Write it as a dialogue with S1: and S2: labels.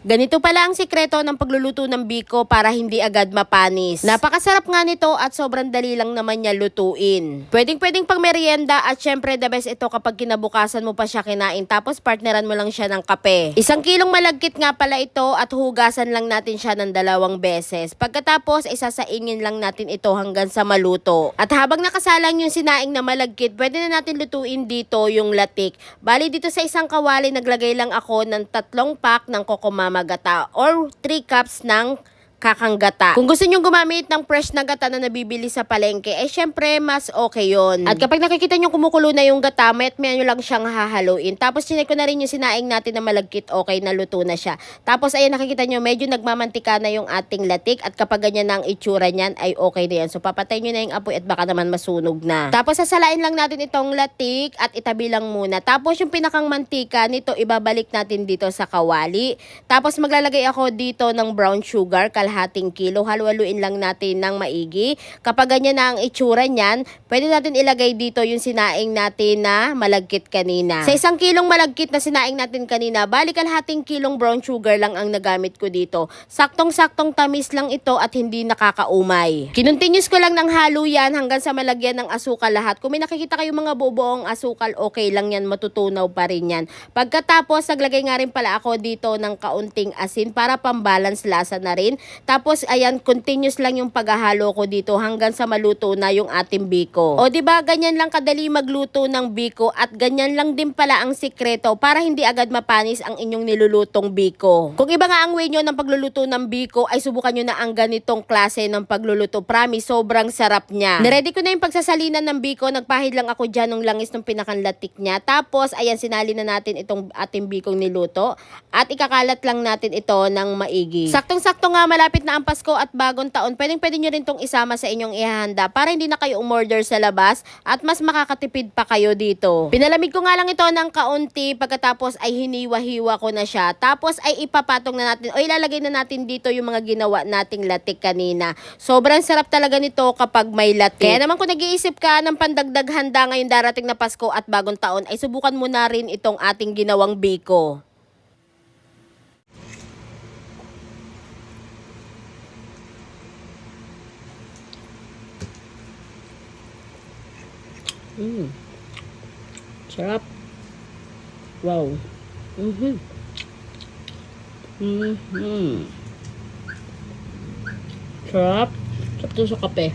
S1: Ganito pala ang sikreto ng pagluluto ng biko para hindi agad mapanis. Napakasarap nga nito at sobrang dali lang naman niya lutuin. Pwedeng pang merienda at syempre the best ito kapag kinabukasan mo pa siya kinain tapos partneran mo lang siya ng kape. 1 kilong malagkit nga pala ito at hugasan lang natin siya ng 2 beses. Pagkatapos isasaingin lang natin ito hanggang sa maluto. At habang nakasalang yung sinaing na malagkit, pwede na natin lutuin dito yung latik. Bali dito sa isang kawali naglagay lang ako ng 3 pack ng Kokomama gata or 3 cups ng kakang gata. Kung gusto nyo gumamit ng fresh na gata na nabibili sa palengke, syempre mas okay yon. At kapag nakikita nyo kumukulo na yung gata, mayat-maya nyo lang siyang hahaluin. Tapos chinek ko na rin yung sinaing natin na malagkit, okay na luto na siya. Tapos ayan nakikita nyo, medyo nagmamantika na yung ating latik at kapag ganyan na ang itsura nyan, ay okay na yan. So papatay nyo na yung apoy at baka naman masunog na. Tapos sasalain lang natin itong latik at itabi lang muna. Tapos yung pinakang mantika nito, ibabalik natin dito sa kawali. Tapos maglalagay ako dito ng brown sugar, kalahating kilo. Halu-haluin lang natin ng maigi. Kapag ganyan na ang itsura niyan, pwede natin ilagay dito yung sinaing natin na malagkit kanina. Sa 1 kilong malagkit na sinaing natin kanina, bali kalahating kilong brown sugar lang ang nagamit ko dito. Saktong-saktong tamis lang ito at hindi nakakaumay. Kinontinuous ko lang ng halo yan hanggang sa malagyan ng asukal lahat. Kung may nakikita kayo mga bubuong asukal, okay lang yan, matutunaw pa rin yan. Pagkatapos, naglagay nga rin pala ako dito ng kaunting asin para pambalance lasa na rin. Tapos ayan, continuous lang yung paghahalo ko dito hanggang sa maluto na yung ating biko. O diba, ganyan lang kadali magluto ng biko at ganyan lang din pala ang sikreto para hindi agad mapanis ang inyong nilulutong biko. Kung iba nga ang way nyo ng pagluluto ng biko, ay subukan nyo na ang ganitong klase ng pagluluto. Promise, sobrang sarap niya. Niready ko na yung pagsasalinan ng biko. Nagpahid lang ako dyan ng langis ng pinakanlatik niya. Tapos ayan, sinali na natin itong ating bikong niluto at ikakalat lang natin ito ng maigi. Saktong-sakto nga malapit na ang Pasko at bagong taon, pwede nyo rin itong isama sa inyong ihahanda para hindi na kayo umorder sa labas at mas makakatipid pa kayo dito. Pinalamig ko nga lang ito ng kaunti, pagkatapos ay hiniwa-hiwa ko na siya. Tapos ay ipapatong na natin o ilalagay na natin dito yung mga ginawa nating latik kanina. Sobrang sarap talaga nito kapag may latik. Kaya naman kung nag-iisip ka ng pandagdag handa ngayong darating na Pasko at bagong taon, ay subukan mo na rin itong ating ginawang biko. Sarap. Wow. Sarap. Sarap to sa kape.